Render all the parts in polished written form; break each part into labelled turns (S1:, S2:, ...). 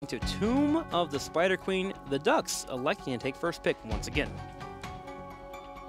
S1: To Tomb of the Spider Queen, the Ducks electing to take first pick once again.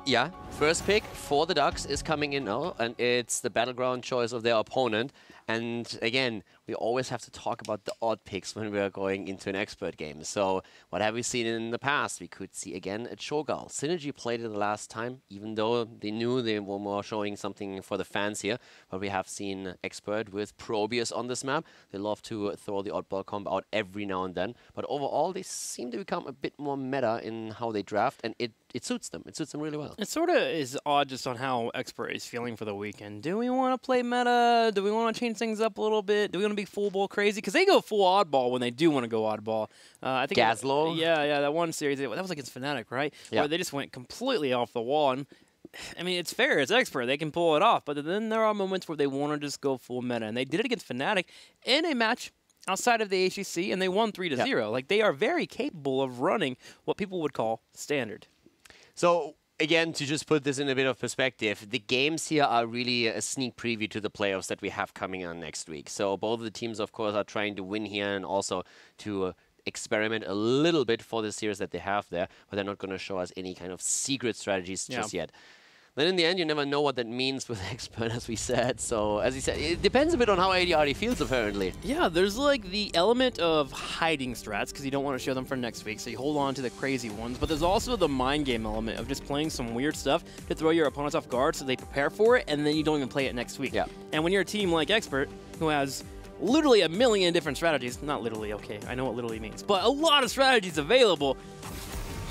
S2: Yeah, first pick for the Ducks is coming in now, and it's the battleground choice of their opponent. And again, we always have to talk about the odd picks when we are going into an expert game. So what have we seen in the past? We could see again a Cho'Gall. Synergy played it the last time, even though they knew they were more showing something for the fans here. But we have seen expert with Probius on this map. They love to throw the oddball combo out every now and then. But overall, they seem to become a bit more meta in how they draft, and it suits them. It suits them really well.
S1: It sort of is odd just on how expert is feeling for the weekend. Do we want to play meta? Do we want to change things up a little bit? Do we want to be full ball crazy? Because they go full oddball when they do want to go oddball. I think
S2: Gazlo?
S1: Yeah, that one series, that was against Fnatic, right?
S2: Yeah.
S1: Where they just went completely off the wall. And I mean, it's fair. It's expert. They can pull it off. But then there are moments where they want to just go full meta. And they did it against Fnatic in a match outside of the HGC, and they won 3-0.
S2: Yeah.
S1: Like, they are very capable of running what people would call standard.
S2: So again, to just put this in a bit of perspective, the games here are really a sneak preview to the playoffs that we have coming on next week. So both of the teams, of course, are trying to win here and also to experiment a little bit for the series that they have there, but they're not going to show us any kind of secret strategies just yet. Then in the end, you never know what that means with expert, as we said. So, as he said, it depends a bit on how AD already feels, apparently.
S1: Yeah, there's like the element of hiding strats, because you don't want to show them for next week, so you hold on to the crazy ones. But there's also the mind game element of just playing some weird stuff to throw your opponents off guard so they prepare for it, and then you don't even play it next week.
S2: Yeah.
S1: And when you're a team like Expert, who has literally a million different strategies, not literally, okay, I know what literally means, but a lot of strategies available,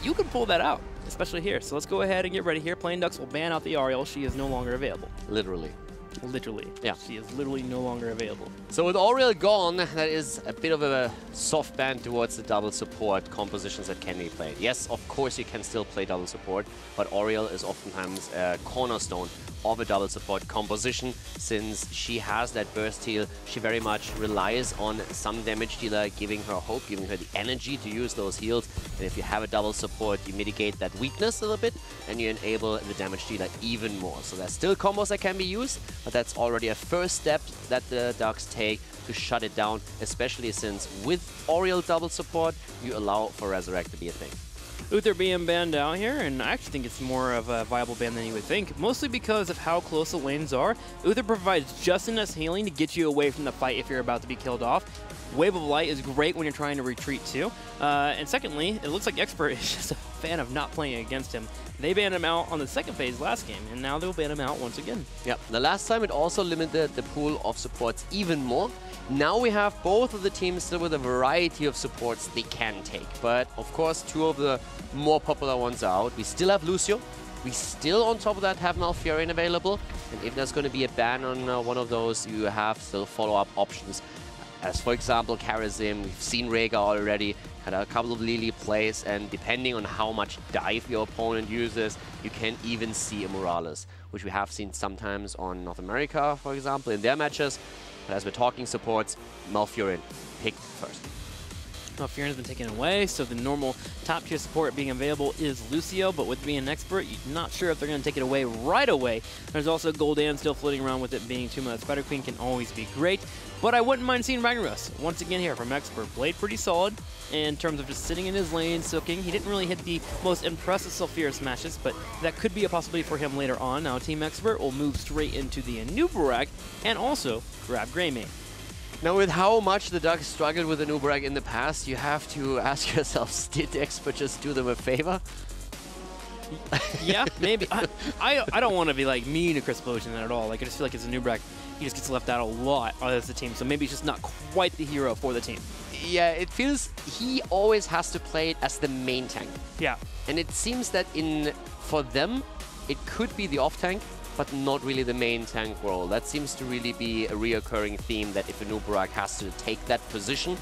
S1: you can pull that out. Especially here. So let's go ahead and get ready here. Playing Ducks will ban out the Ariel. She is no longer available.
S2: Literally.
S1: Literally.
S2: Yeah.
S1: She is literally no longer available.
S2: So with Oriel gone, that is a bit of a soft ban towards the double support compositions that can be played. Yes, of course you can still play double support, but Oriel is oftentimes a cornerstone of a double support composition. Since she has that burst heal, she very much relies on some damage dealer giving her hope, giving her the energy to use those heals. And if you have a double support, you mitigate that weakness a little bit, and you enable the damage dealer even more. So there's still combos that can be used, but that's already a first step that the Ducks take to shut it down, especially since with Oriel double support, you allow for Resurrect to be a thing.
S1: Uther being banned out here, and I actually think it's more of a viable ban than you would think, mostly because of how close the lanes are. Uther provides just enough healing to get you away from the fight if you're about to be killed off. Wave of Light is great when you're trying to retreat too. And secondly, it looks like Expert is just a fan of not playing against him. They banned him out on the second phase last game, and now they'll ban him out once again.
S2: Yeah, the last time it also limited the pool of supports even more. Now we have both of the teams still with a variety of supports they can take. But of course, two of the more popular ones are out. We still have Lucio. We still, on top of that, have Malfurion available. And if there's going to be a ban on one of those, you have still follow-up options. As for example, Karazim, we've seen Rhaegar already, had a couple of Lily plays, and depending on how much dive your opponent uses, you can even see a Morales, which we have seen sometimes on North America, for example, in their matches. But as we're talking supports, Malfurion picked first.
S1: Malfurion has been taken away, so the normal top tier support being available is Lucio, but with being an expert, you're not sure if they're going to take it away right away. There's also Gul'dan still floating around with it being Tomb of the Spider Queen can always be great, but I wouldn't mind seeing Ragnaros once again here from Expert. Played pretty solid in terms of just sitting in his lane, soaking. He didn't really hit the most impressive Sulfura smashes, but that could be a possibility for him later on. Now Team Expert will move straight into the Anubarak and also grab Greymane.
S2: Now, with how much the Ducks struggled with Anubarak in the past, you have to ask yourselves, did Expert just do them a favor?
S1: Yeah, maybe. I don't want to be like mean to Chris Bojan at all. Like, I just feel like as Anubarak, he just gets left out a lot as the team, so maybe he's just not quite the hero for the team.
S2: Yeah, it feels he always has to play it as the main tank.
S1: Yeah.
S2: And it seems that for them, it could be the off-tank, but not really the main tank role. That seems to really be a reoccurring theme, that if Anubarak has to take that position,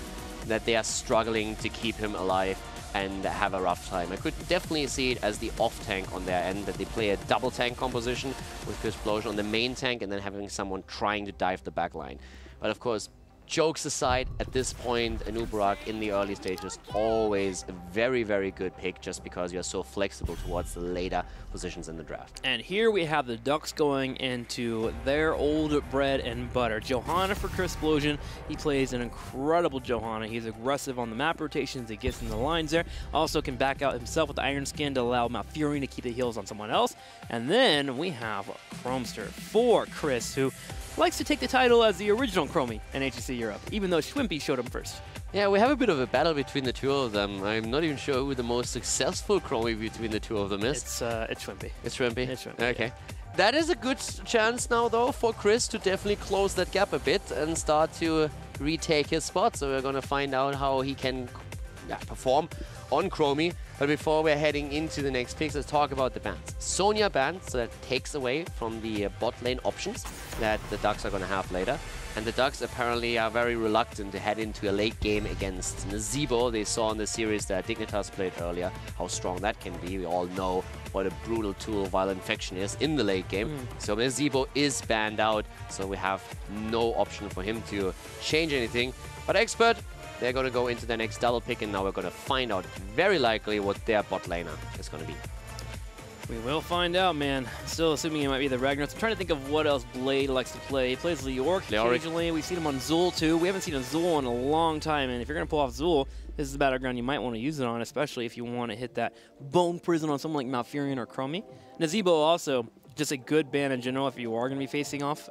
S2: that they are struggling to keep him alive and have a rough time. I could definitely see it as the off-tank on their end, that they play a double tank composition with Explosion on the main tank and then having someone trying to dive the backline. But of course, jokes aside, at this point, Anubarak in the early stages always a very, very good pick just because you're so flexible towards the later positions in the draft.
S1: And here we have the Ducks going into their old bread and butter. Johanna for Crystsplosion. He plays an incredible Johanna. He's aggressive on the map rotations. He gets in the lines there. Also can back out himself with the Iron Skin to allow Malfurion to keep the heals on someone else. And then we have Chromester for Chris, who likes to take the title as the original Chromie in HGC Europe, even though Schwimpy showed him first.
S2: Yeah, we have a bit of a battle between the two of them. I'm not even sure who the most successful Chromie between the two of them is.
S1: It's Schwimpy.
S2: It's Schwimpy?
S1: It's Schwimpy,
S2: okay.
S1: yeah.
S2: That is a good chance now, though, for Chris to definitely close that gap a bit and start to retake his spot. So we're going to find out how he can perform on Chromie. But before we're heading into the next picks, let's talk about the bans. Sonya banned, so that takes away from the bot lane options that the Ducks are going to have later. And the Ducks apparently are very reluctant to head into a late game against Nazeebo. They saw in the series that Dignitas played earlier how strong that can be. We all know what a brutal tool Vile Infection is in the late game. So Nazeebo is banned out, so we have no option for him to change anything. But Expert, they're going to go into their next double pick, and now we're going to find out very likely what their bot laner is going to be.
S1: We will find out, man. Still assuming it might be the Ragnarok. I'm trying to think of what else Blade likes to play. He plays Leoric occasionally. We've seen him on Zul too. We haven't seen a Zul in a long time, and if you're going to pull off Zul, this is the battleground you might want to use it on, especially if you want to hit that Bone Prison on someone like Malfurion or Chromie. Nazeebo also just a good ban in general if you are going to be facing off,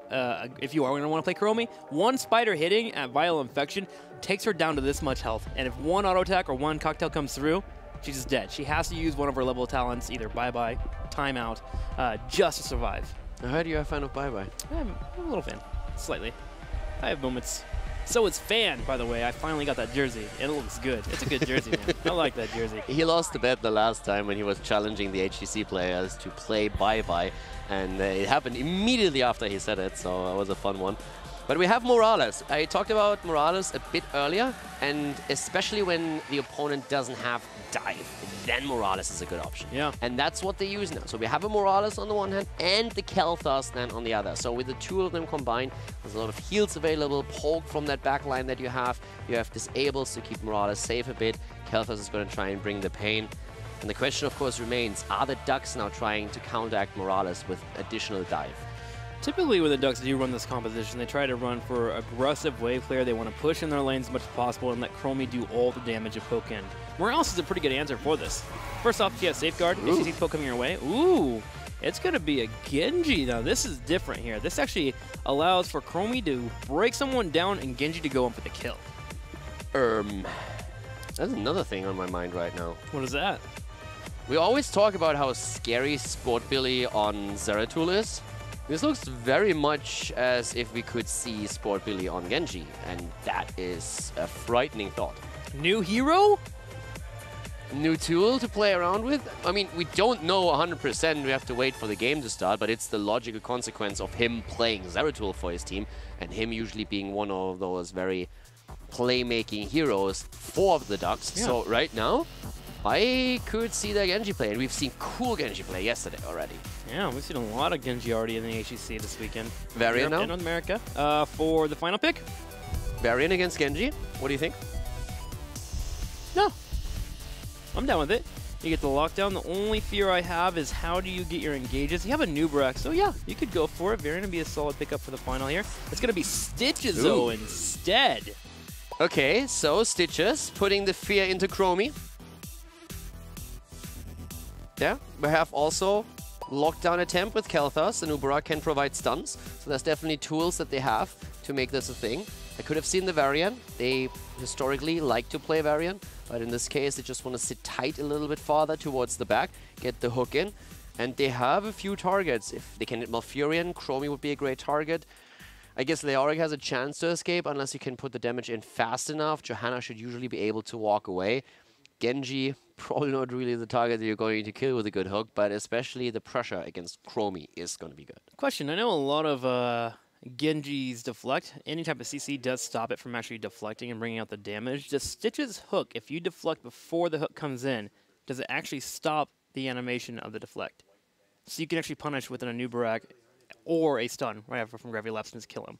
S1: if you are going to want to play Chromie. One Spider hitting at Vile Infection takes her down to this much health, and if one auto attack or one cocktail comes through, she's just dead. She has to use one of her level talents, either bye-bye, timeout, just to survive.
S2: I heard you're a fan of bye-bye.
S1: I'm a little fan, slightly. I have moments. So is Fan, by the way. I finally got that jersey, and it looks good. It's a good jersey, man. I like that jersey.
S2: He lost the bet the last time when he was challenging the HGC players to play bye-bye, and it happened immediately after he said it, so it was a fun one. But we have Morales. I talked about Morales a bit earlier, and especially when the opponent doesn't have dive, then Morales is a good option.
S1: Yeah.
S2: And that's what they use now. So we have a Morales on the one hand and the Kel'Thas then on the other. So with the two of them combined, there's a lot of heals available, poke from that back line that you have. You have disables to keep Morales safe a bit. Kel'Thas is going to try and bring the pain. And the question, of course, remains, are the Ducks now trying to counteract Morales with additional dive?
S1: Typically when the Ducks do run this composition, they try to run for aggressive wave player. They want to push in their lanes as much as possible and let Chromie do all the damage of poke in. Morales is a pretty good answer for this. First off, you have Safeguard. If you see poke coming your way, ooh, it's going to be a Genji. Now, this is different here. This actually allows for Chromie to break someone down and Genji to go in for the kill.
S2: That's another thing on my mind right now.
S1: What is that?
S2: We always talk about how scary Sport Billy on Zeratul is. This looks very much as if we could see Sport Billy on Genji, and that is a frightening thought.
S1: New hero?
S2: New tool to play around with? I mean, we don't know 100%, we have to wait for the game to start, but it's the logical consequence of him playing Zeratul for his team, and him usually being one of those very playmaking heroes for the Ducks.
S1: Yeah.
S2: So right now, I could see that Genji play, and we've seen cool Genji play yesterday already.
S1: Yeah, we've seen a lot of Genji already in the HGC this weekend.
S2: Varian now?
S1: In North America. For the final pick?
S2: Varian against Genji? What do you think?
S1: No. I'm down with it. You get the lockdown. The only fear I have is how do you get your engages? You have a Nubarak, so yeah, you could go for it. Varian would be a solid pickup for the final here. It's going to be Stitches, though, instead.
S2: Okay, so Stitches putting the fear into Chromie. Yeah, we have also lockdown attempt with Kel'Thas, and Ubarak can provide stuns. So there's definitely tools that they have to make this a thing. I could have seen the Varian. They historically like to play Varian, but in this case they just want to sit tight a little bit farther towards the back, get the hook in, and they have a few targets. If they can hit Malfurion, Chromie would be a great target. I guess Leoric has a chance to escape unless you can put the damage in fast enough. Johanna should usually be able to walk away. Genji, probably not really the target that you're going to kill with a good hook, but especially the pressure against Chromie is going to be good.
S1: Question, I know a lot of Genji's deflect. Any type of CC does stop it from actually deflecting and bringing out the damage. Does Stitch's hook, if you deflect before the hook comes in, does it actually stop the animation of the deflect? So you can actually punish with an Anubarak or a stun right after from Gravity Lapse and just kill him.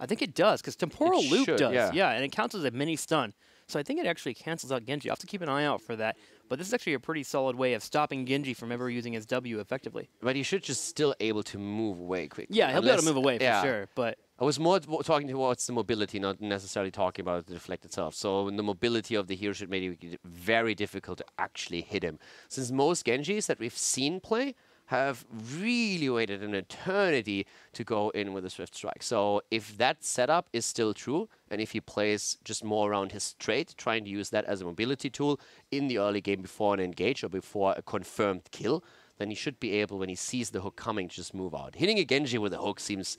S1: I think it does, because Temporal Loop
S2: should,
S1: does.
S2: yeah.
S1: And it counts as a mini stun. So I think it actually cancels out Genji. I'll have to keep an eye out for that. But this is actually a pretty solid way of stopping Genji from ever using his W effectively.
S2: But he should just still able to move away quickly.
S1: Yeah, he'll be able to move away for sure. But
S2: I was more talking towards the mobility, not necessarily talking about the deflect itself. So the mobility of the hero should make it very difficult to actually hit him. Since most Genjis that we've seen play have really waited an eternity to go in with a Swift Strike. So if that setup is still true, and if he plays just more around his trait, trying to use that as a mobility tool in the early game before an engage or before a confirmed kill, then he should be able, when he sees the hook coming, to just move out. Hitting a Genji with a hook seems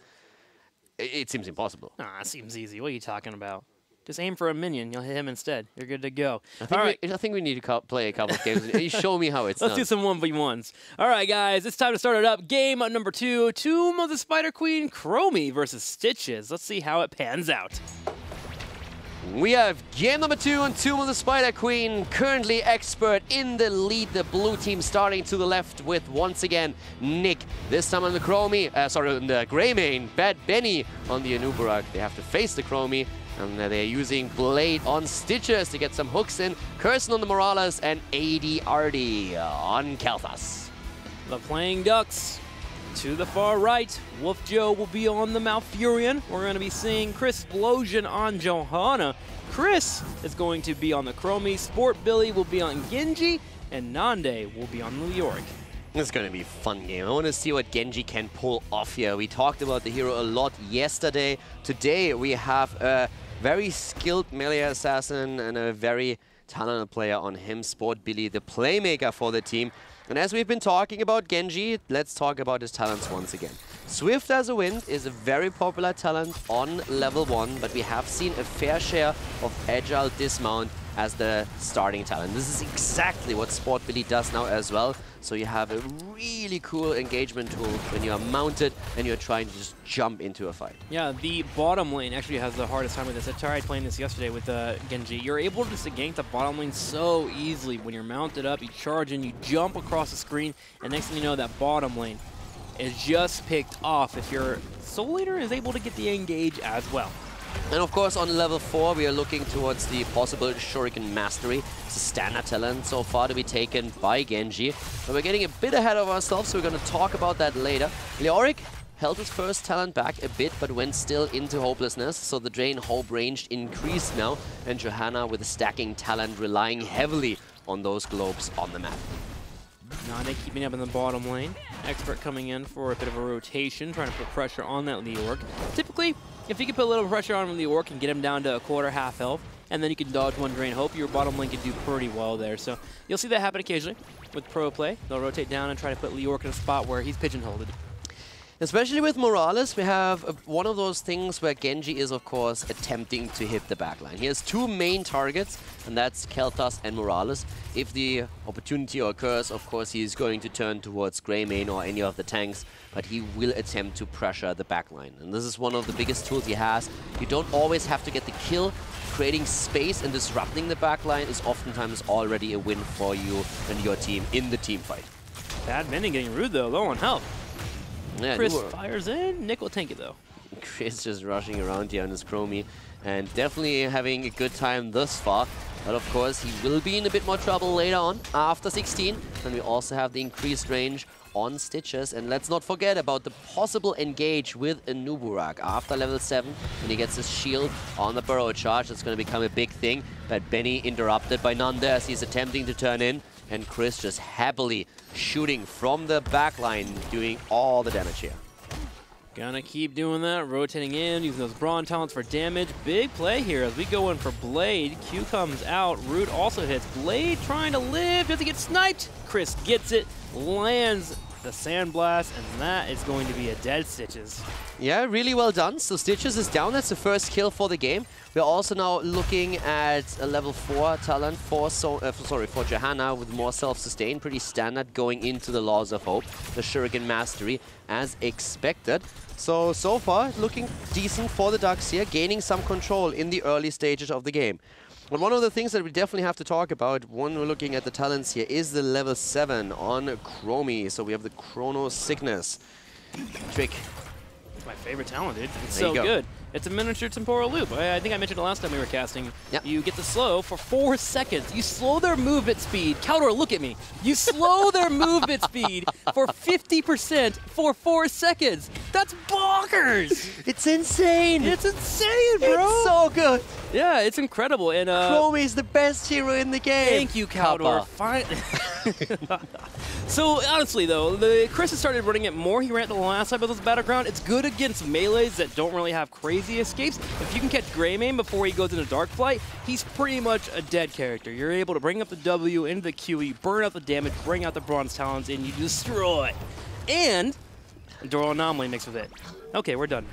S2: impossible.
S1: nah, it seems easy. What are you talking about? Just aim for a minion. You'll hit him instead. You're good to go.
S2: I think we need to play a couple of games. You show me how it's
S1: Let's
S2: done.
S1: do some 1v1s. All right, guys. It's time to start it up. Game number 2. Tomb of the Spider Queen, Chromie versus Stitches. Let's see how it pans out.
S2: We have game number 2 on Tomb of the Spider Queen. Currently expert in the lead. The blue team starting to the left with, once again, Nick. This time on the Chromie, on the Greymane. Bad Benny on the Anubarak. They have to face the Chromie. And they're using Blade on Stitches to get some hooks in. Curson on the Morales and AD-RD on Kalthas.
S1: The Playing Ducks to the far right. Wolf Joe will be on the Malfurion. We're going to be seeing Chris Explosion on Johanna. Chris is going to be on the Chromie. Sport Billy will be on Genji. And Nande will be on Leoric.
S2: It's going to be a fun game. I want to see what Genji can pull off here. We talked about the hero a lot yesterday. Today we have a very skilled melee assassin and a very talented player on him, Sport Billy, the playmaker for the team. And as we've been talking about Genji, let's talk about his talents once again. Swift as a Wind is a very popular talent on level 1, but we have seen a fair share of Agile Dismount as the starting talent. This is exactly what Sport Billy does now as well. So you have a really cool engagement tool when you are mounted and you're trying to just jump into a fight.
S1: Yeah, the bottom lane actually has the hardest time with this. I tried playing this yesterday with Genji. You're able just to gank the bottom lane so easily. When you're mounted up, you charge in, you jump across the screen, and next thing you know, that bottom lane is just picked off if your Soul Eater is able to get the engage as well.
S2: And of course, on level 4, we are looking towards the possible Shuriken Mastery. It's a standard talent so far to be taken by Genji. But we're getting a bit ahead of ourselves, so we're going to talk about that later. Leoric held his first talent back a bit, but went still into hopelessness. So the drain hope range increased now. And Johanna with a stacking talent, relying heavily on those globes on the map.
S1: Nande keeping up in the bottom lane. Expert coming in for a bit of a rotation, trying to put pressure on that Leoric. Typically, if you can put a little pressure on Leoric and get him down to a quarter half health, and then you can dodge one drain hope, your bottom lane can do pretty well there. So you'll see that happen occasionally with pro play. They'll rotate down and try to put Leoric in a spot where he's pigeonholed.
S2: Especially with Morales, we have one of those things where Genji is, of course, attempting to hit the backline. He has two main targets, and that's Kalthas and Morales. If the opportunity occurs, of course, he is going to turn towards Greymane or any of the tanks, but he will attempt to pressure the backline. And this is one of the biggest tools he has. You don't always have to get the kill. Creating space and disrupting the backline is oftentimes already a win for you and your team in the team fight.
S1: Bad Mending getting rude, though, low on health.
S2: Yeah,
S1: Chris fires in. Nick will tank it, though.
S2: Chris just rushing around here on his Chromie and definitely having a good time thus far. But of course, he will be in a bit more trouble later on after 16. And we also have the increased range on Stitches. And let's not forget about the possible engage with a Nuburak after level 7 when he gets his shield on the burrow charge. That's going to become a big thing. But Benny interrupted by Nande as he's attempting to turn in. And Chris just happily shooting from the backline, doing all the damage here.
S1: Gonna keep doing that, rotating in, using those Brawn talents for damage. Big play here as we go in for Blade. Q comes out, Root also hits. Blade trying to live, doesn't get sniped. Chris gets it, lands the Sandblast, and that is going to be a dead Stitches.
S2: Yeah, really well done. So Stitches is down. That's the first kill for the game. We're also now looking at a level 4 talent for Johanna with more self-sustain. Pretty standard going into the Laws of Hope. The Shuriken Mastery as expected. So far, looking decent for the Ducks here, gaining some control in the early stages of the game. But one of the things that we definitely have to talk about when we're looking at the talents here is the level 7 on Chromie. So we have the Chrono Sickness. Trick.
S1: It's my favorite talent, dude. It's
S2: There
S1: so
S2: you go.
S1: good. It's a miniature temporal loop. I think I mentioned it last time we were casting.
S2: Yep.
S1: You get to slow for 4 seconds. You slow their movement speed. Caldor, look at me. You slow their movement speed for 50% for 4 seconds. That's bonkers.
S2: It's insane.
S1: It's insane, bro.
S2: It's so good.
S1: Yeah, it's incredible. And
S2: Chromie is the best hero in the game.
S1: Thank you, Caldor. Fine. So honestly, though, Chris has started running it more. He ran it the last time of this battleground. It's good against melees that don't really have crazy escapes. If you can catch Greymane before he goes into Dark Flight, he's pretty much a dead character. You're able to bring up the W into the Q, you burn out the damage, bring out the Bronze Talons, and you destroy. And Doral Anomaly mixed with it. Okay, we're done.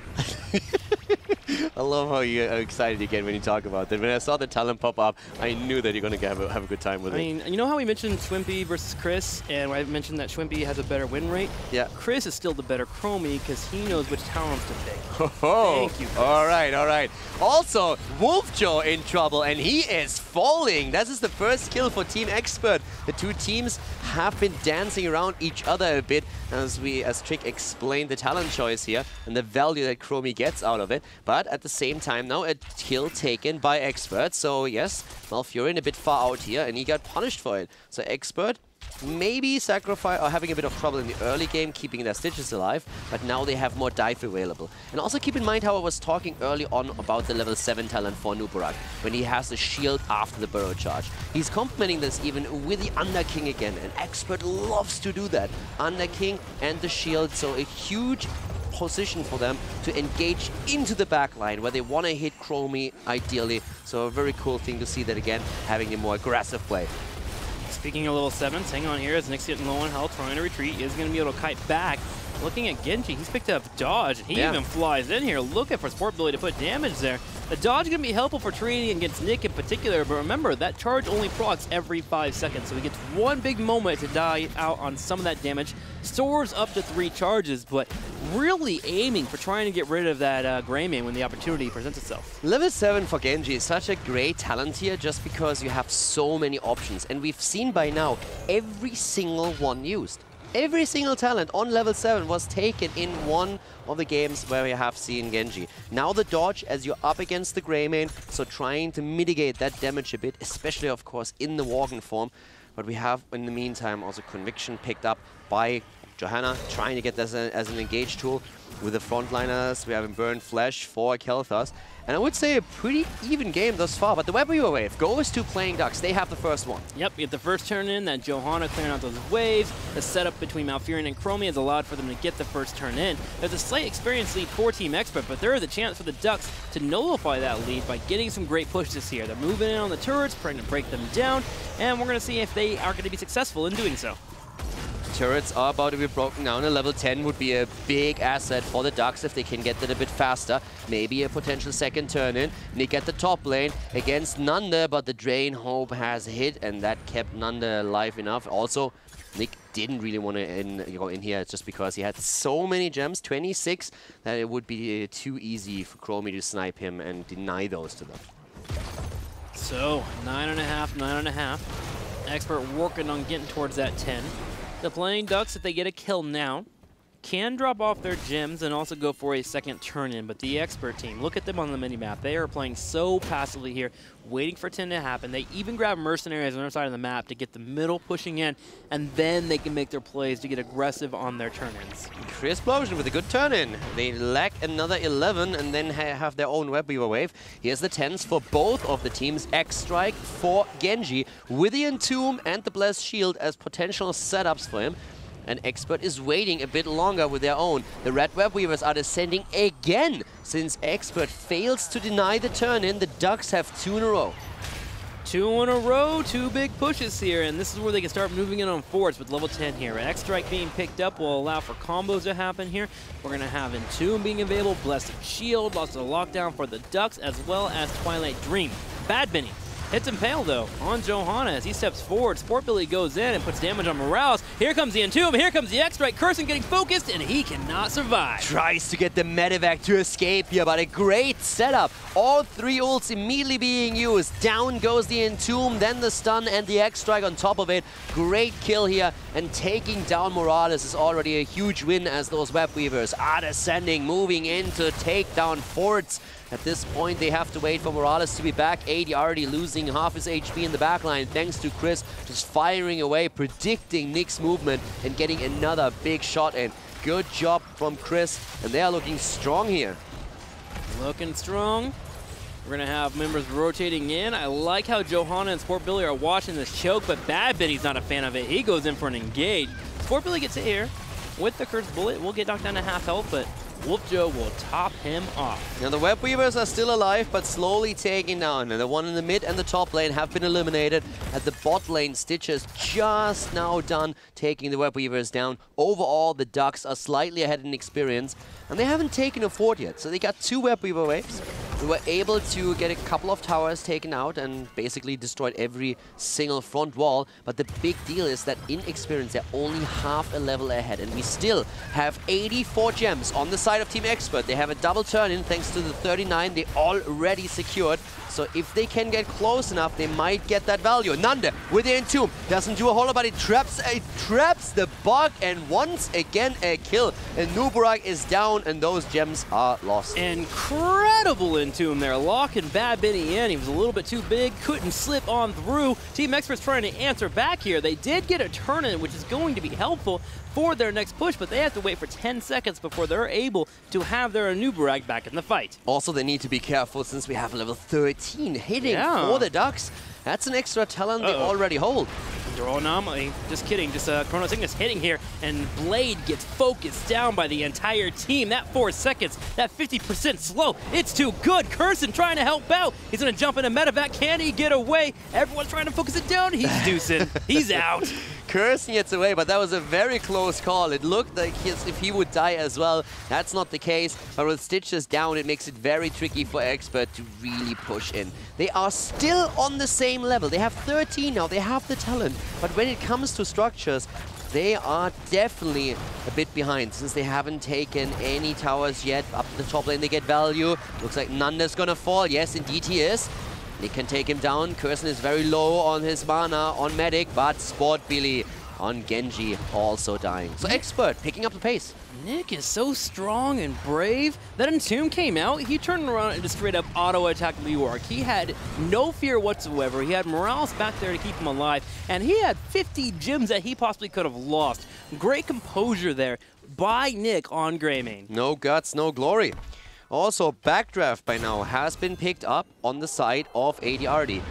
S2: I love how you are excited again when you talk about that. When I saw the talent pop up, I knew that you're going to have a good time with it.
S1: I mean, you know how we mentioned Schwimpy versus Chris, and I mentioned that Schwimpy has a better win rate?
S2: Yeah.
S1: Chris is still the better Chromie because he knows which talents to pick.
S2: Oh,
S1: thank you, Chris.
S2: All right, all right. Also, Wolfjaw in trouble, and he is falling. This is the first kill for Team Expert. The two teams have been dancing around each other a bit as Trick explained the talent choice here and the value that Chromie gets out of it. But at the same time now, a kill taken by Expert. So yes, Malfurion a bit far out here, and he got punished for it. So Expert maybe sacrifice or having a bit of trouble in the early game, keeping their Stitches alive, but now they have more dive available. And also keep in mind how I was talking early on about the level 7 talent for Nubarak, when he has the shield after the burrow charge. He's complementing this even with the Under King again, and Expert loves to do that. Under King and the shield, so a huge position for them to engage into the backline where they want to hit Chromie ideally. So a very cool thing to see that again, having a more aggressive play.
S1: Speaking of level 7s, hang on here as Nick's getting low on health, trying to retreat. He is going to be able to kite back. Looking at Genji, he's picked up dodge, and he even flies in here looking for support ability to put damage there. The dodge is going to be helpful for trading against Nick in particular, but remember, that charge only procs every 5 seconds, so he gets one big moment to die out on some of that damage. Soars up to 3 charges, but really aiming for trying to get rid of that Greymane when the opportunity presents itself.
S2: Level 7 for Genji is such a great talent here just because you have so many options, and we've seen by now every single one used. Every single talent on level 7 was taken in one of the games where we have seen Genji. Now the dodge as you're up against the Greymane, so trying to mitigate that damage a bit, especially of course in the Worgen form. But we have in the meantime also Conviction picked up by Johanna, trying to get this as an engage tool with the frontliners. We have in Burn Flesh for Kel'Thas. And I would say a pretty even game thus far, but the Web Weaver wave goes to playing Ducks. They have the first one.
S1: Yep, you get the first turn in, that Johanna clearing out those waves. The setup between Malfurion and Chromie has allowed for them to get the first turn in. There's a slight experience lead for Team Expert, but there is a chance for the Ducks to nullify that lead by getting some great pushes here. They're moving in on the turrets, trying to break them down, and we're going to see if they are going to be successful in doing so.
S2: Turrets are about to be broken down, and level 10 would be a big asset for the Ducks if they can get that a bit faster. Maybe a potential second turn in. Nick at the top lane against Nanda, but the Drain Hope has hit, and that kept Nanda alive enough. Also, Nick didn't really want to go in here just because he had so many gems, 26, that it would be too easy for Chromie to snipe him and deny those to them.
S1: So, 9.5, 9.5. Expert working on getting towards that 10. The playing Ducks, if they get a kill now, can drop off their gems and also go for a second turn-in, but the Expert team, look at them on the minimap. They are playing so passively here, waiting for 10 to happen. They even grab mercenaries on the other side of the map to get the middle pushing in, and then they can make their plays to get aggressive on their turn-ins. Explosion
S2: with a good turn-in. They lack another 11 and then have their own Web Weaver wave. Here's the 10s for both of the teams. X-Strike for Genji with the Entomb and the Blessed Shield as potential setups for him. And Expert is waiting a bit longer with their own. The Red Web Weavers are descending again. Since Expert fails to deny the turn-in, the Ducks have 2 in a row.
S1: 2 in a row, 2 big pushes here, and this is where they can start moving in on forwards with level 10 here. X-Strike being picked up will allow for combos to happen here. We're going to have Entomb being available, Blessed Shield, lots of lockdown for the Ducks, as well as Twilight Dream. Bad Benny hits Impale, though, on Johanna as he steps forward. Sport Billy goes in and puts damage on Morales. Here comes the Entomb, here comes the X-Strike. Curson getting focused, and he cannot survive.
S2: Tries to get the Medivac to escape here, but a great setup. All 3 ults immediately being used. Down goes the Entomb, then the stun and the X-Strike on top of it. Great kill here, and taking down Morales is already a huge win as those Web Weavers are descending, moving in to take down forts. At this point, they have to wait for Morales to be back. AD already losing half his HP in the backline, thanks to Chris just firing away, predicting Nick's movement, and getting another big shot in. Good job from Chris, and they are looking strong here.
S1: Looking strong. We're going to have members rotating in. I like how Johanna and Sport Billy are watching this choke, but Bad Benny's not a fan of it. He goes in for an engage. Sport Billy gets it here with the Cursed Bullet. We'll get knocked down to half health, but Wolf Joe will top him off.
S2: Now the Web Weavers are still alive, but slowly taking down. And the one in the mid and the top lane have been eliminated. At the bot lane, Stitches just now done taking the Web Weavers down. Overall, the Ducks are slightly ahead in experience, and they haven't taken a fort yet. So they got 2 Web Weaver waves. They were able to get a couple of towers taken out and basically destroyed every single front wall. But the big deal is that in experience, they're only half a level ahead. And we still have 84 gems on the side of Team Expert. They have a double turn-in thanks to the 39 they already secured. So if they can get close enough, they might get that value. Nande with the Entomb doesn't do a whole lot, but it traps the bug, and once again a kill. And Nuburak is down, and those gems are lost.
S1: Incredible Entomb there, locking Bad Benny in. He was a little bit too big, couldn't slip on through. Team Expert's trying to answer back here. They did get a turn-in, which is going to be helpful for their next push, but they have to wait for 10 seconds before they're able to have their Nuburak back in the fight.
S2: Also, they need to be careful since we have a level 13 hitting for the Ducks. That's an extra talent they already hold.
S1: Anomaly, just kidding, just Chronos Ignis hitting here, and Blade gets focused down by the entire team. That 4 seconds, that 50% slow, it's too good. Curson trying to help out. He's gonna jump into medevac. Can he get away? Everyone's trying to focus it down. He's deucing. He's out.
S2: Curson gets away, but that was a very close call. It looked like if he would die as well. That's not the case, but with Stitches down, it makes it very tricky for Expert to really push in. They are still on the same level. They have 13 now, they have the talent, but when it comes to structures, they are definitely a bit behind since they haven't taken any towers yet. Up the top lane, they get value. Looks like Nanda's gonna fall. Yes, indeed he is. They can take him down. Curson is very low on his mana on Medic, but Sport Billy on Genji also dying. So Expert picking up the pace.
S1: Nick is so strong and brave. That Entomb came out, he turned around and just straight up auto-attacked Leoric. He had no fear whatsoever. He had Morales back there to keep him alive, and he had 50 gems that he possibly could have lost. Great composure there by Nick on Greymane.
S2: No guts, no glory. Also, Backdraft by now has been picked up on the side of ADRD.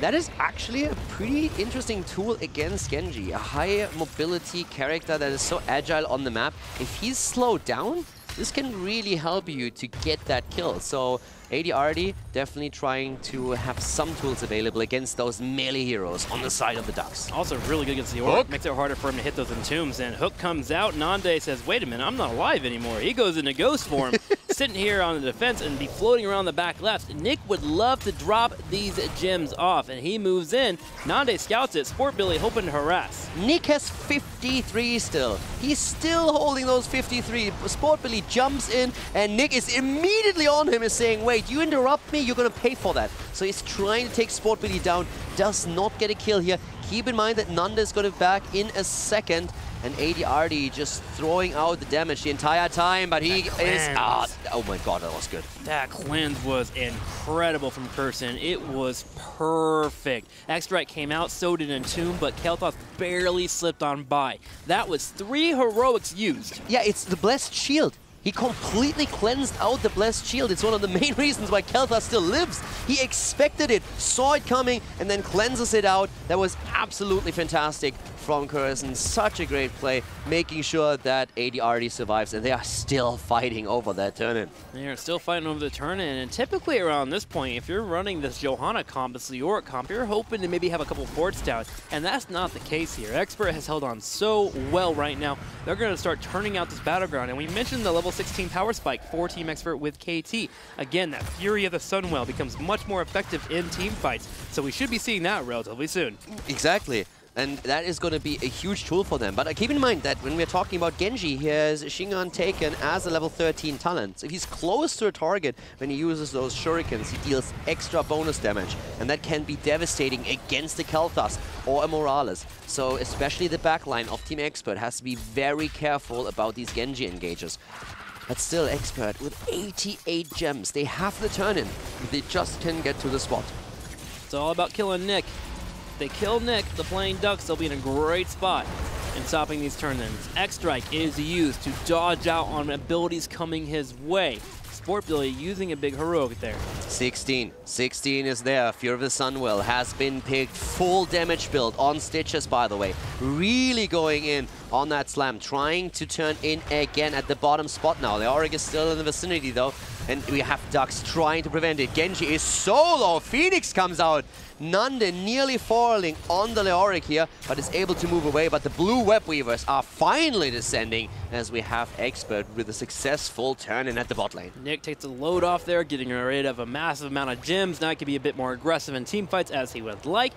S2: That is actually a pretty interesting tool against Genji. A high mobility character that is so agile on the map. If he's slowed down, this can really help you to get that kill. So ADRD definitely trying to have some tools available against those melee heroes on the side of the Ducks.
S1: Also really good against the Orc. Makes it harder for him to hit those Entombs. And Hook comes out. Nande says, wait a minute, I'm not alive anymore. He goes into ghost form, sitting here on the defense and be floating around the back left. Nick would love to drop these gems off, and he moves in. Nande scouts it. Sport Billy hoping to harass.
S2: Nick has 53 still. He's still holding those 53. Sport Billy jumps in, and Nick is immediately on him, is saying, wait, you interrupt me, you're going to pay for that. So he's trying to take Sport Billy down, does not get a kill here. Keep in mind that Nanda is going to be back in a second, and ADRD just throwing out the damage the entire time, but he is out. Oh my god, that was good.
S1: That cleanse was incredible from Curson. It was perfect. X-Strike came out, so did Entomb, but Kel'Thas barely slipped on by. That was 3 heroics used.
S2: Yeah, it's the Blessed Shield. He completely cleansed out the Blessed Shield. It's one of the main reasons why Kel'Thas still lives. He expected it, saw it coming, and then cleanses it out. That was absolutely fantastic from Curson. Such a great play, making sure that ADRD survives, and they are still fighting over that turn-in.
S1: They're still fighting over the turn-in, and typically around this point, if you're running this Johanna comp, this Leoric comp, you're hoping to maybe have a couple forts down, and that's not the case here. Expert has held on so well right now. They're going to start turning out this battleground, and we mentioned the level 16 power spike for Team Expert with KT. Again, that Fury of the Sunwell becomes much more effective in team fights, so we should be seeing that relatively soon.
S2: Exactly. And that is going to be a huge tool for them. But keep in mind that when we're talking about Genji, he has Shingon taken as a level 13 talent. So if he's close to a target, when he uses those shurikens, he deals extra bonus damage. And that can be devastating against the Kel'Thas or a Morales. So especially the backline of Team Expert has to be very careful about these Genji engages. But still, Expert with 88 gems. They have the turn-in. They just can get to the spot.
S1: It's all about killing Nick. If they kill Nick, the Playing Ducks, they'll be in a great spot in stopping these turn-ins. X-Strike is used to dodge out on abilities coming his way. Sport Billy using a big heroic there. 16 is there. Fear of the Sunwell has been picked. Full damage build on Stitches, by the way. Really going in on that slam. Trying to turn in again at the bottom spot now. The Auric is still in the vicinity, though. And we have Ducks trying to prevent it. Genji is so low. Phoenix comes out. Nande nearly falling on the Leoric here, but is able to move away. But the blue Web Weavers are finally descending as we have Expert with a successful turn-in at the bot lane. Nick takes the load off there, getting rid of a massive amount of gems. Now he can be a bit more aggressive in team fights as he would like.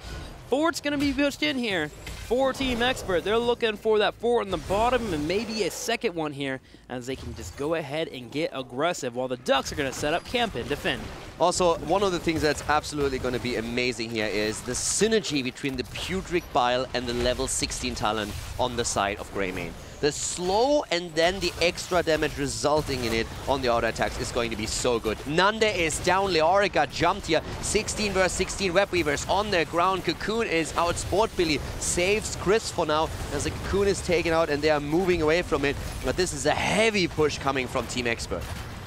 S1: Fort's going to be pushed in here for Team Expert. They're looking for that fort on the bottom and maybe a second one here as they can just go ahead and get aggressive while the Ducks are going to set up camp and defend.
S2: Also, one of the things that's absolutely going to be amazing here is the synergy between the Putrid Bile and the level 16 talent on the side of Greymane. The slow and then the extra damage resulting in it on the auto attacks is going to be so good. Nande is down, Leorica jumped here. 16 versus 16 Web Weavers on the ground. Cocoon is out. Sport Billy saves Chris for now as the Cocoon is taken out and they are moving away from it. But this is a heavy push coming from Team Expert.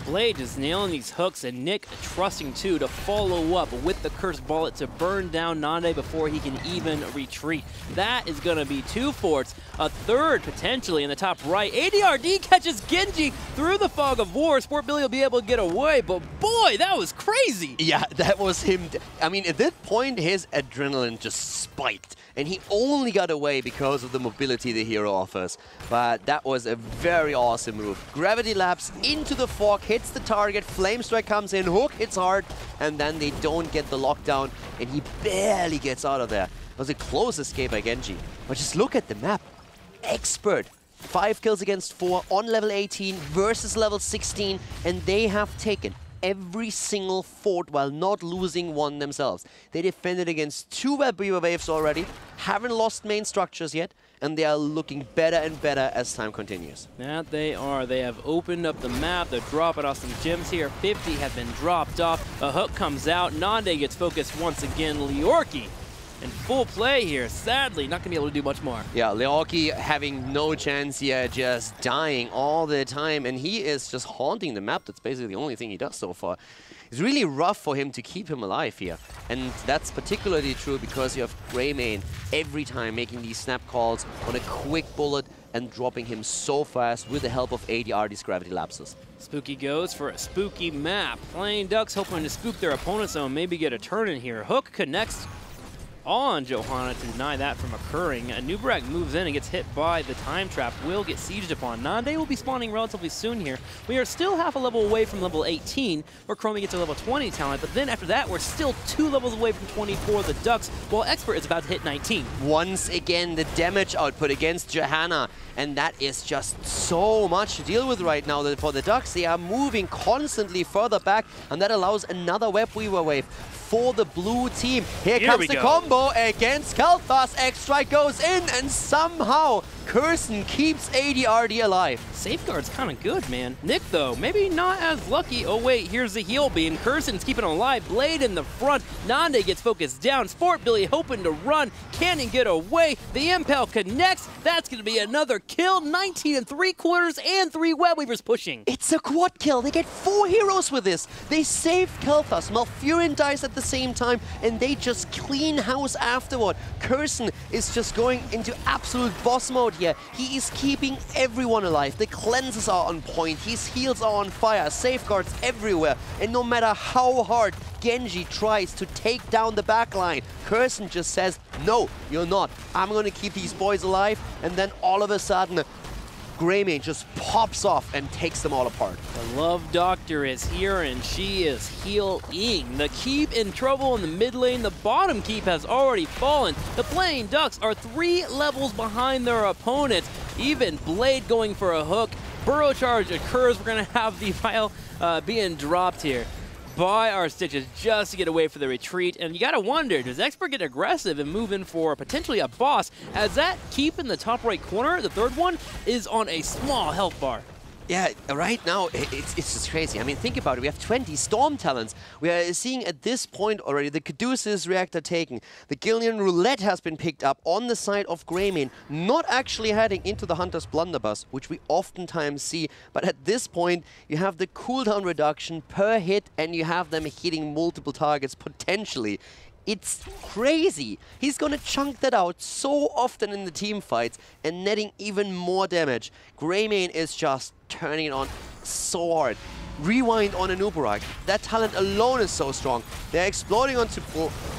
S1: Blade just nailing these hooks, and Nick trusting too to follow up with the Cursed Bullet to burn down Nande before he can even retreat. That is going to be 2 forts, a third potentially in the top right. ADRD catches Genji through the fog of war. Sport Billy will be able to get away, but boy, that was crazy.
S2: Yeah, that was him. I mean, at this point, his adrenaline just spiked, and he only got away because of the mobility the hero offers. But that was a very awesome move. Gravity Lapse into the fog, hits the target, Flame Strike comes in, hook hits hard, and then they don't get the lockdown, and he barely gets out of there. It was a close escape by Genji. But just look at the map. Expert, 5 kills against 4 on level 18 versus level 16, and they have taken every single fort while not losing one themselves. They defended against 2 Web Weaver waves already, haven't lost main structures yet, and they are looking better and better as time continues.
S1: That they are. They have opened up the map. They're dropping off some gems here. 50 have been dropped off. A hook comes out. Nande gets focused once again. Leorki in full play here. Sadly, not going to be able to do much more.
S2: Yeah, Leorki having no chance here, just dying all the time, and he is just haunting the map. That's basically the only thing he does so far. It's really rough for him to keep him alive here. And that's particularly true because you have Greymane every time making these snap calls on a quick bullet and dropping him so fast with the help of ADRD's Gravity Lapses.
S1: Spooky goes for a spooky map. Playing Ducks hoping to spook their opponent's zone, maybe get a turn in here. Hook connects on Johanna to deny that from occurring. Nubrak moves in and gets hit by the time trap, will get sieged upon. Nande will be spawning relatively soon here. We are still half a level away from level 18, where Chromie gets a level 20 talent, but then after that, we're still 2 levels away from 24, the Ducks, while Expert is about to hit 19.
S2: Once again, the damage output against Johanna, and that is just so much to deal with right now for the Ducks. They are moving constantly further back, and that allows another Web Weaver wave for the blue team. Here comes the combo against Kalthas. X-Strike goes in, and somehow Curson keeps ADRD alive.
S1: Safeguard's kind of good, man. Nick, though, maybe not as lucky. Oh, wait, here's the heal beam. Curson's keeping him alive. Blade in the front. Nande gets focused down. Sport Billy hoping to run. Can he get away? The Impel connects. That's going to be another kill. 19 3/4 and 3 Web Weavers pushing.
S2: It's a quad kill. They get 4 heroes with this. They save Kalthas. Malfurion dies at the same time, and they just clean house afterward. Curson is just going into absolute boss mode here. He is keeping everyone alive. The cleanses are on point. His heals are on fire. Safeguards everywhere. And no matter how hard Genji tries to take down the backline, Curson just says, no, you're not. I'm going to keep these boys alive. And then all of a sudden, Greymane just pops off and takes them all apart.
S1: The Love Doctor is here, and she is healing. The Keep in trouble in the mid lane. The bottom Keep has already fallen. The Playing Ducks are 3 levels behind their opponents. Even Blade going for a hook. Burrow Charge occurs. We're going to have the vial being dropped here by our Stitches just to get away for the retreat. And you gotta wonder, does Expert get aggressive and move in for potentially a boss, as that Keep in the top right corner, the third one, is on a small health bar?
S2: Yeah, right now, it's just crazy. I mean, think about it. We have 20 Storm Talons. We are seeing at this point already the Caduceus Reactor taken. The Gillian Roulette has been picked up on the side of Greymane, not actually heading into the Hunter's Blunderbuss, which we oftentimes see. But at this point, you have the cooldown reduction per hit, and you have them hitting multiple targets potentially. It's crazy. He's gonna chunk that out so often in the team fights and netting even more damage. Greymane is just turning it on so hard. Rewind on Anubarak. That talent alone is so strong. They're exploding onto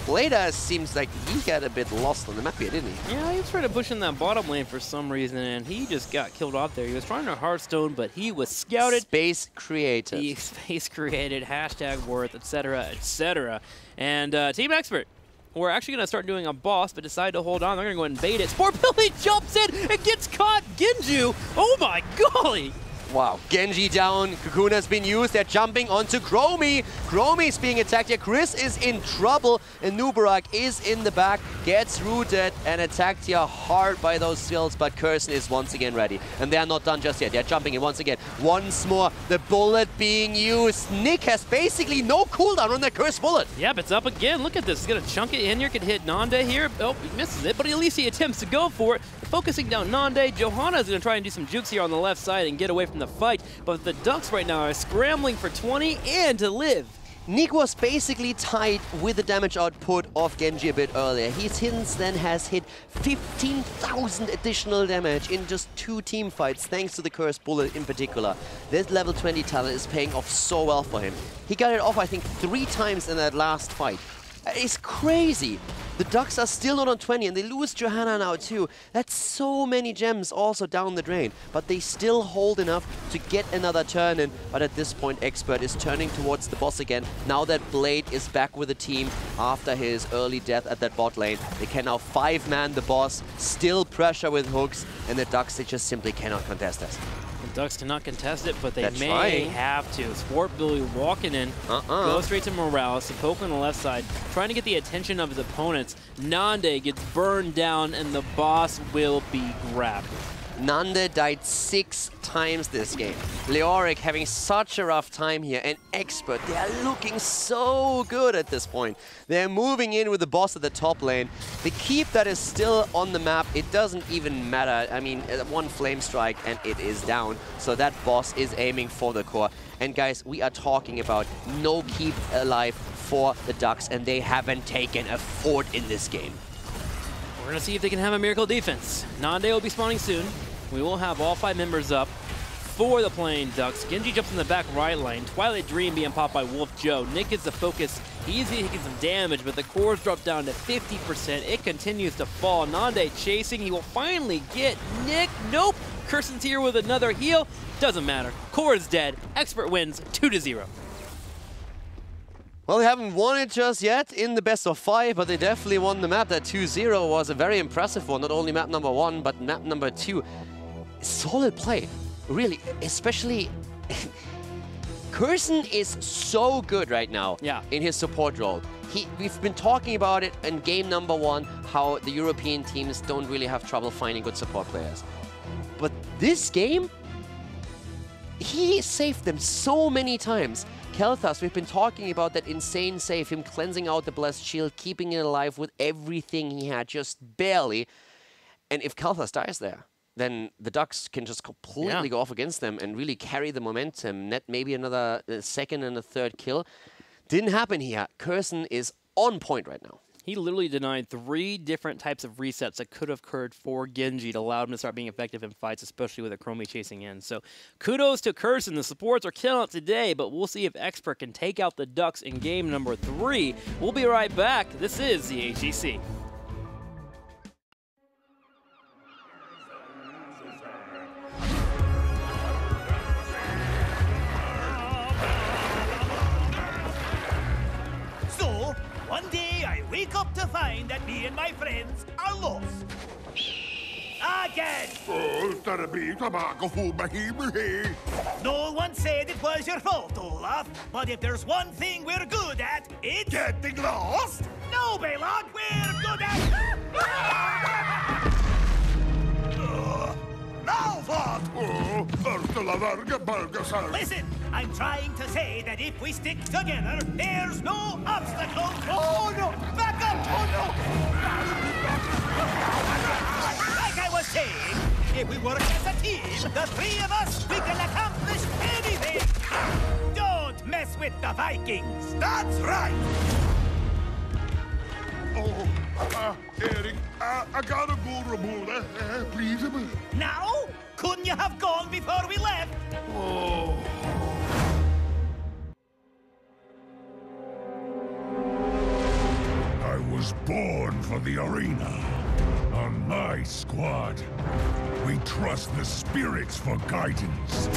S2: Blada. Seems like he got a bit lost on the map here, didn't he?
S1: Yeah, he was trying to push in that bottom lane for some reason, and he just got killed off there. He was trying to Hearthstone, but he was scouted.
S2: Space created.
S1: He space created, hashtag worth, etc., etc. And Team Expert, we're actually going to start doing a boss, but decide to hold on. They're going to go and bait it. Sportbilly jumps in and gets caught. Genju, oh my golly.
S2: Wow, Genji down, Cocoon has been used, they're jumping onto Chromie. Chromie's being attacked here, Chris is in trouble, and Nubarak is in the back, gets rooted and attacked here hard by those skills, but Curson is once again ready. And they're not done just yet, they're jumping in once again. Once more, the bullet being used. Nick has basically no cooldown on that cursed bullet.
S1: Yep, it's up again, look at this, he's going to chunk it in here, could hit Nande here. Oh, he misses it, but at least he attempts to go for it. Focusing down Nande, Johanna is going to try and do some jukes here on the left side and get away from the fight, but the Ducks right now are scrambling for 20 and to live.
S2: Nick was basically tied with the damage output of Genji a bit earlier. He since then has hit 15,000 additional damage in just 2 team fights, thanks to the Cursed Bullet in particular. This level 20 talent is paying off so well for him. He got it off, I think, 3 times in that last fight. It's crazy. The Ducks are still not on 20 and they lose Johanna now too. That's so many gems also down the drain. But they still hold enough to get another turn in. But at this point, Expert is turning towards the boss again. Now that Blade is back with the team after his early death at that bot lane. They can now 5-man the boss, still pressure with hooks, and the Ducks, they just simply cannot contest this.
S1: The Ducks cannot contest it, but they
S2: They're
S1: may
S2: trying.
S1: have to. Sportbilly walking in, go straight to Morales, the poke on the left side, trying to get the attention of his opponents. Nande gets burned down, and the boss will be grabbed.
S2: Nande died 6 times this game. Leoric having such a rough time here, and Expert, they are looking so good at this point. They're moving in with the boss at the top lane. The keep that is still on the map, it doesn't even matter. I mean, 1 flame strike and it is down. So that boss is aiming for the core. And guys, we are talking about no keep alive for the Ducks, and they haven't taken a fort in this game.
S1: We're going to see if they can have a miracle defense. Nande will be spawning soon. We will have all 5 members up for the playing Ducks. Genji jumps in the back right lane. Twilight Dream being popped by Wolf Joe. Nick is the focus. He's taking some damage, but the cores drop down to 50%. It continues to fall. Nande chasing. He will finally get Nick. Nope. Curson's here with another heal. Doesn't matter. Core is dead. Expert wins 2-0.
S2: Well, they haven't won it just yet in the best of 5, but they definitely won the map. That 2-0 was a very impressive one. Not only map number 1, but map number 2. Solid play, really, especially Curson is so good right now in his support role. We've been talking about it in game number 1, how the European teams don't really have trouble finding good support players. But this game, he saved them so many times. Kel'Thas, we've been talking about that insane save, him cleansing out the Blessed Shield, keeping it alive with everything he had, just barely. And if Kel'Thas dies there, then the Ducks can just completely go off against them and really carry the momentum, net maybe another 2nd and a 3rd kill. Didn't happen here. Curson is on point right now.
S1: He literally denied 3 different types of resets that could have occurred for Genji to allow him to start being effective in fights, especially with a Chromie chasing in. So kudos to Curson. The supports are killing it today, but we'll see if Expert can take out the Ducks in game number 3. We'll be right back. This is the HGC.
S3: One day I wake up to find that me and my friends are lost. Again! No one said it was your fault, Olaf. But if there's one thing we're good at, it's... getting lost? No, Baylog, we're good at... Now what? Listen, I'm trying to say that if we stick together, there's no obstacle. Oh no! Back up! Oh no! Like I was saying, if we work as a team, the three of us, we can accomplish anything. Don't mess with the Vikings. That's right.
S4: Oh, Eric, I gotta go remove that, please.
S3: Now? Couldn't you have gone before we left?
S4: Oh. I was born for the arena. On my squad, we trust the spirits for guidance.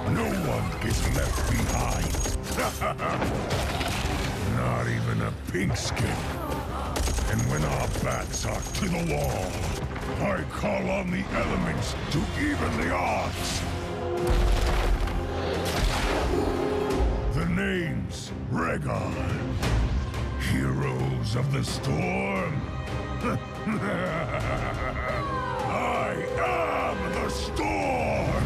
S4: No one gets left behind. Not even a pink skin. And when our backs are to the wall, I call on the elements to even the odds. The name's Rhaegar. Heroes of the Storm. I am the Storm!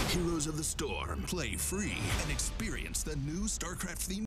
S5: Heroes of the Storm. Play free and experience the new StarCraft theme.